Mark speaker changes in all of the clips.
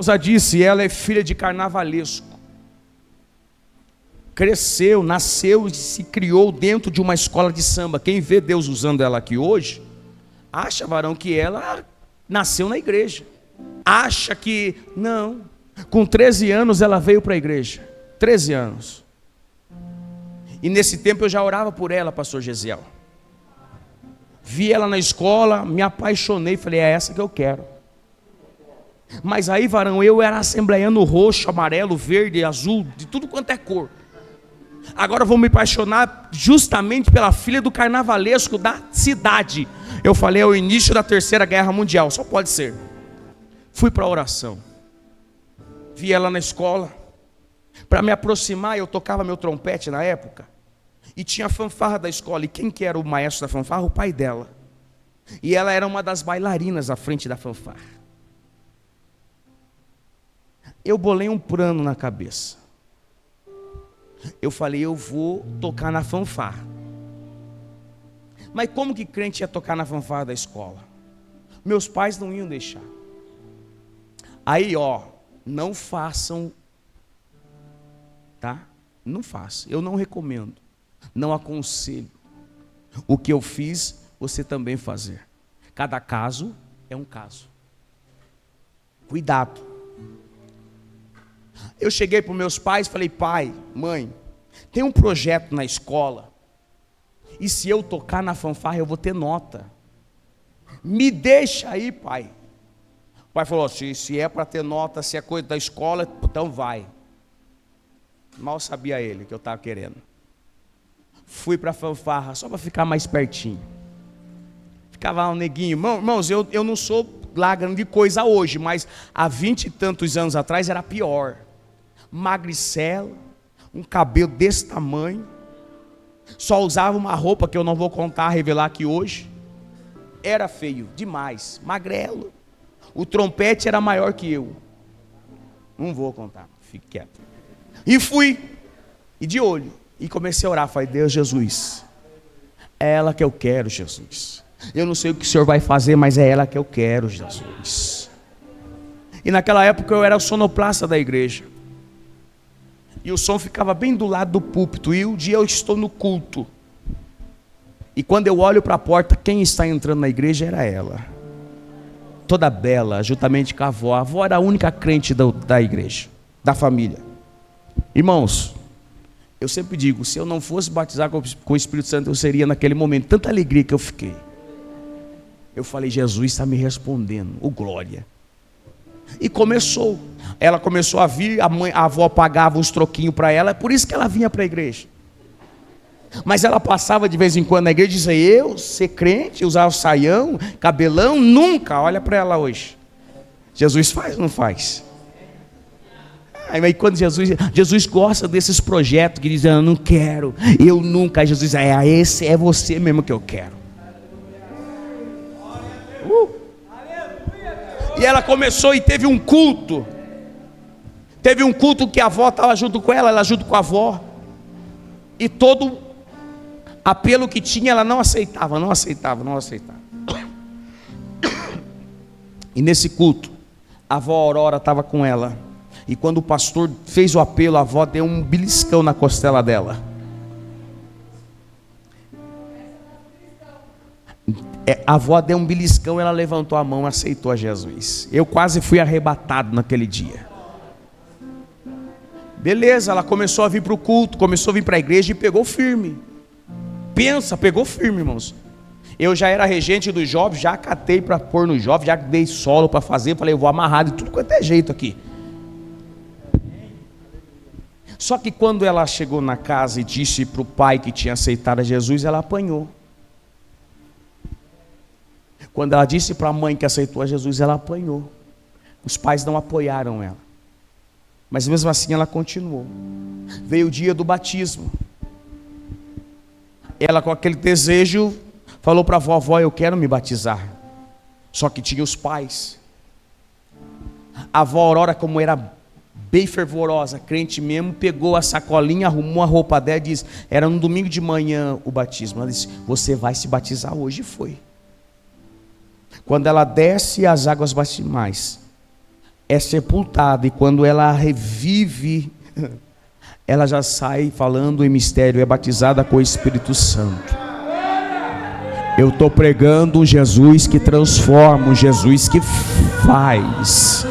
Speaker 1: Já disse, ela é filha de carnavalesco. Cresceu, nasceu e se criou dentro de uma escola de samba. Quem vê Deus usando ela aqui hoje, acha, varão, que ela nasceu na igreja. Acha que, não. Com 13 anos ela veio para a igreja. 13 anos. E nesse tempo eu já orava por ela, pastor Gesiel. Vi ela na escola, me apaixonei, falei, é essa que eu quero. Mas aí, varão, eu era assembleiano roxo, amarelo, verde, azul, de tudo quanto é cor. Agora eu vou me apaixonar justamente pela filha do carnavalesco da cidade. Eu falei, é o início da Terceira Guerra Mundial, só pode ser. Fui para a oração. Vi ela na escola. Para me aproximar, eu tocava meu trompete na época. E tinha a fanfarra da escola. E quem que era o maestro da fanfarra? O pai dela. E ela era uma das bailarinas à frente da fanfarra. Eu bolei um plano na cabeça. Eu falei, eu vou tocar na fanfarra. Mas como que crente ia tocar na fanfarra da escola? Meus pais não iam deixar. Aí, não façam, tá? Não façam, eu não recomendo, não aconselho. O que eu fiz, você também fazer. Cada caso é um caso. Cuidado. Eu cheguei para os meus pais e falei, pai, mãe, tem um projeto na escola, e se eu tocar na fanfarra eu vou ter nota. Me deixa aí, pai. O pai falou, se é para ter nota, se é coisa da escola, então vai. Mal sabia ele que eu estava querendo. Fui para a fanfarra, só para ficar mais pertinho. Ficava um neguinho. Irmãos, eu não sou lá grande coisa hoje, mas há 20 e tantos anos atrás era pior. Magricela, um cabelo desse tamanho, só usava uma roupa que eu não vou contar, revelar aqui hoje. Era feio demais, magrelo. O trompete era maior que eu. Não vou contar, fique quieto. E fui, e de olho, e comecei a orar. Falei, Deus, Jesus, é ela que eu quero, Jesus. Eu não sei o que o Senhor vai fazer, mas é ela que eu quero, Jesus. E naquela época eu era o sonoplasta da igreja. E o som ficava bem do lado do púlpito. E um dia eu estou no culto. E quando eu olho para a porta, quem está entrando na igreja era ela. Toda bela, juntamente com a avó. A avó era a única crente da igreja, da família. Irmãos, eu sempre digo, se eu não fosse batizar com o Espírito Santo, eu seria naquele momento, tanta alegria que eu fiquei. Eu falei, Jesus está me respondendo, o glória. E começou, ela começou a vir, a avó pagava uns troquinhos para ela, é por isso que ela vinha para a igreja. Mas ela passava de vez em quando na igreja e dizia, eu ser crente, usar o saião, cabelão, nunca. Olha para ela hoje. Jesus faz ou não faz? Aí quando Jesus gosta desses projetos que dizem, eu não quero, eu nunca. Jesus diz, esse é você mesmo que eu quero. E ela começou e teve um culto. Teve um culto que a avó estava junto com ela junto com a avó. E todo apelo que tinha, ela não aceitava. E nesse culto, a avó Aurora estava com ela. E quando o pastor fez o apelo, a avó deu um beliscão na costela dela. A avó deu um beliscão, ela levantou a mão e aceitou a Jesus. Eu quase fui arrebatado naquele dia. Beleza, ela começou a vir para o culto, começou a vir para a igreja e pegou firme. Pegou firme, irmãos. Eu já era regente dos jovens, já catei para pôr no jovem, já dei solo para fazer, falei, eu vou amarrar de tudo quanto é jeito aqui. Só que quando ela chegou na casa e disse para o pai que tinha aceitado a Jesus, ela apanhou. Quando ela disse para a mãe que aceitou a Jesus, ela apanhou. Os pais não apoiaram ela. Mas mesmo assim ela continuou. Veio o dia do batismo. Ela com aquele desejo falou para a vovó, eu quero me batizar. Só que tinha os pais. A avó Aurora, como era bem fervorosa, crente mesmo, pegou a sacolinha, arrumou a roupa dela e disse, era no domingo de manhã o batismo. Ela disse, você vai se batizar hoje. E foi. Quando ela desce as águas batismais, é sepultada, e quando ela revive, ela já sai falando em mistério, é batizada com o Espírito Santo. Eu estou pregando um Jesus que transforma, um Jesus que faz.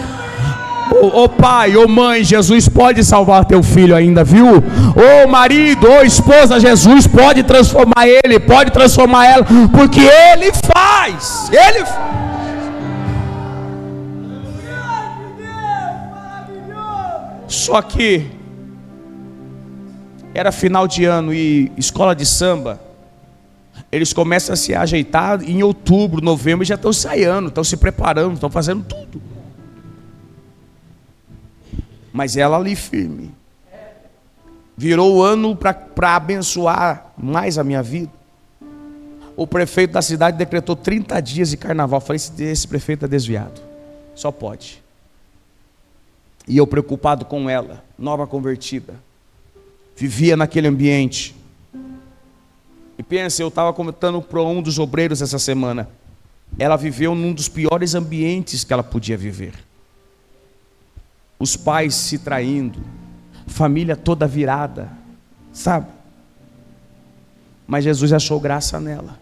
Speaker 1: Ô pai, ô mãe, Jesus pode salvar teu filho ainda, viu? Ô marido, ô esposa, Jesus pode transformar ele, pode transformar ela, porque ele faz. Ele faz. Só que era final de ano e escola de samba, eles começam a se ajeitar em outubro, novembro, e já estão ensaiando, estão se preparando, estão fazendo tudo. Mas ela ali firme. Virou o ano para abençoar mais a minha vida. O prefeito da cidade decretou 30 dias de carnaval. Eu falei, esse prefeito é desviado. Só pode. E eu preocupado com ela, nova convertida. Vivia naquele ambiente. E pensa, eu estava comentando para um dos obreiros essa semana. Ela viveu num dos piores ambientes que ela podia viver. Os pais se traindo, família toda virada, sabe? Mas Jesus achou graça nela.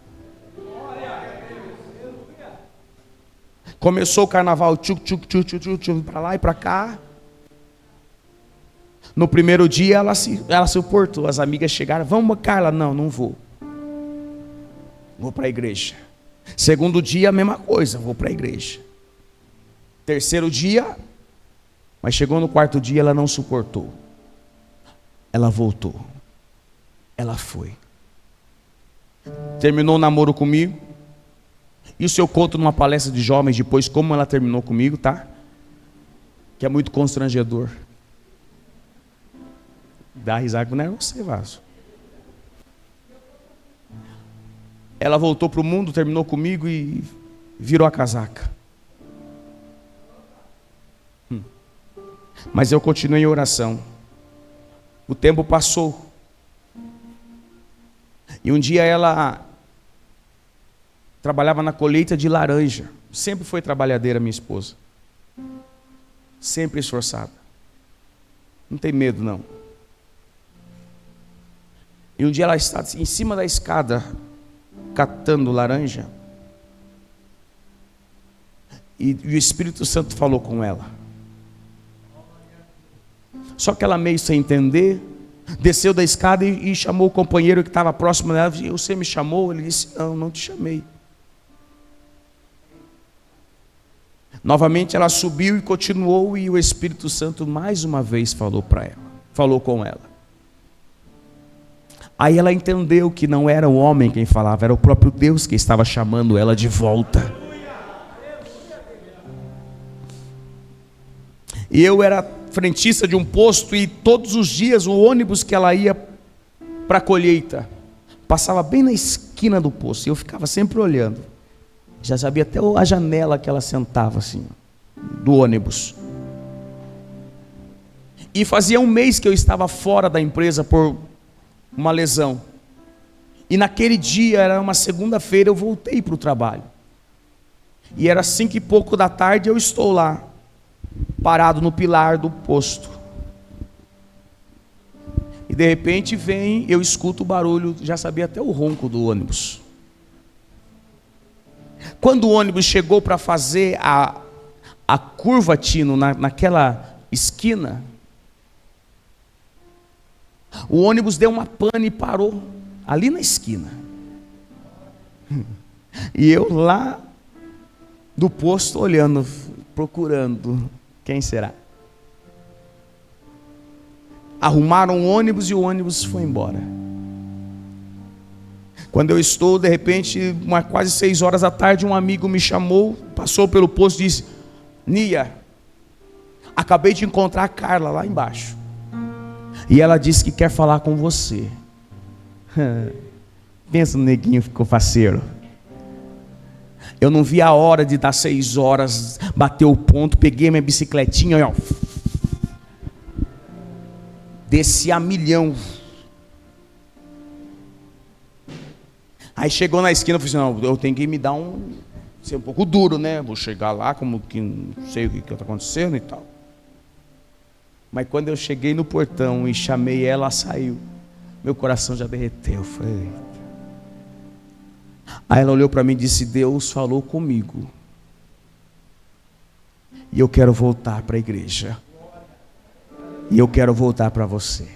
Speaker 1: Começou o carnaval, para lá e para cá. No primeiro dia ela se suportou, as amigas chegaram, vamos Carla, não vou. Vou para a igreja. Segundo dia a mesma coisa, vou para a igreja. Terceiro dia, mas chegou no quarto dia, ela não suportou. Ela voltou. Ela foi. Terminou o namoro comigo. Isso eu conto numa palestra de jovens depois, como ela terminou comigo, tá? Que é muito constrangedor. Dá risada, não é você, vaso. Ela voltou para o mundo, terminou comigo e virou a casaca. Mas eu continuei em oração. O tempo passou. E um dia ela trabalhava na colheita de laranja. Sempre foi trabalhadeira minha esposa. Sempre esforçada. Não tem medo não. E um dia ela está em cima da escada, catando laranja. E o Espírito Santo falou com ela. Só que ela meio sem entender, desceu da escada e chamou o companheiro que estava próximo dela. Você me chamou? Ele disse, não te chamei. Novamente ela subiu e continuou, e o Espírito Santo mais uma vez falou para ela, falou com ela. Aí ela entendeu que não era o homem quem falava, era o próprio Deus que estava chamando ela de volta. E eu era frentista de um posto, e todos os dias o ônibus que ela ia para a colheita passava bem na esquina do posto, e eu ficava sempre olhando. Já sabia até a janela que ela sentava assim, do ônibus. E fazia um mês que eu estava fora da empresa por uma lesão. E naquele dia, era uma segunda-feira, eu voltei para o trabalho. E era 5 e pouco da tarde, eu estou lá, parado no pilar do posto. E de repente eu escuto o barulho, já sabia até o ronco do ônibus. Quando o ônibus chegou para fazer a curva, Tino, naquela esquina, o ônibus deu uma pane e parou ali na esquina. E eu lá do posto olhando, procurando quem será. Arrumaram o ônibus e o ônibus foi embora. Quando eu estou, de repente, quase 6 horas da tarde, um amigo me chamou, passou pelo posto e disse, Nia, acabei de encontrar a Carla lá embaixo. E ela disse que quer falar com você. Pensa no neguinho, ficou faceiro. Eu não vi a hora de dar 6 horas, bater o ponto, peguei minha bicicletinha, ó, desci a milhão. Aí chegou na esquina, eu falei assim, não, eu tenho que me dar ser um pouco duro, né? Vou chegar lá como que não sei o que está acontecendo e tal. Mas quando eu cheguei no portão e chamei ela, ela saiu. Meu coração já derreteu. Eu falei, eita. Aí ela olhou para mim e disse, Deus falou comigo. E eu quero voltar para a igreja. E eu quero voltar para você.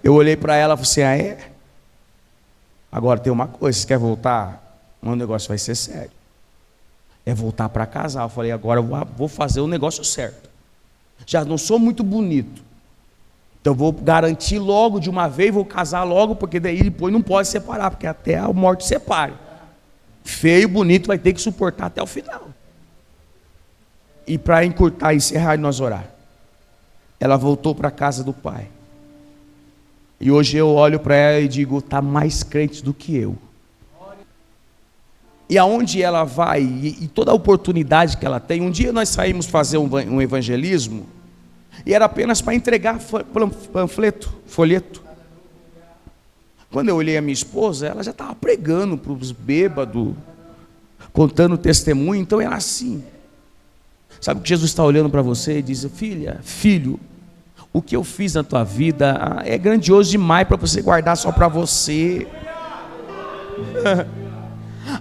Speaker 1: Eu olhei para ela e falei assim, ah é? Agora tem uma coisa, você quer voltar? O negócio vai ser sério. É voltar para casar. Eu falei, agora eu vou fazer o negócio certo. Já não sou muito bonito. Então vou garantir logo de uma vez, vou casar logo, porque daí depois não pode separar, porque até a morte separe. Feio, bonito, vai ter que suportar até o final. E para encurtar, encerrar e nós orar. Ela voltou para a casa do pai. E hoje eu olho para ela e digo, está mais crente do que eu. E aonde ela vai, e toda a oportunidade que ela tem. Um dia nós saímos fazer um evangelismo, e era apenas para entregar panfleto, folheto. Quando eu olhei a minha esposa, ela já estava pregando para os bêbados, contando testemunho. Então era assim. Sabe que Jesus está olhando para você e diz, filha, filho, o que eu fiz na tua vida é grandioso demais para você guardar só para você.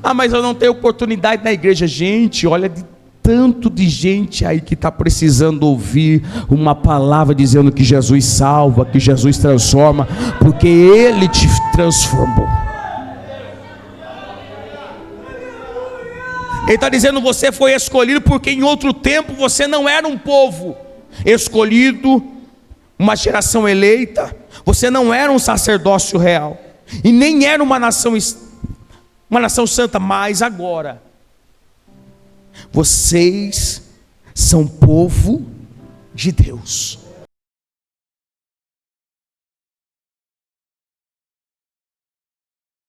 Speaker 1: Ah, mas eu não tenho oportunidade na igreja. Gente, olha de tanto de gente aí que está precisando ouvir uma palavra dizendo que Jesus salva, que Jesus transforma, porque Ele te transformou. Ele está dizendo, você foi escolhido porque em outro tempo você não era um povo escolhido, uma geração eleita, você não era um sacerdócio real, e nem era uma nação santa, mas agora, vocês são povo de Deus.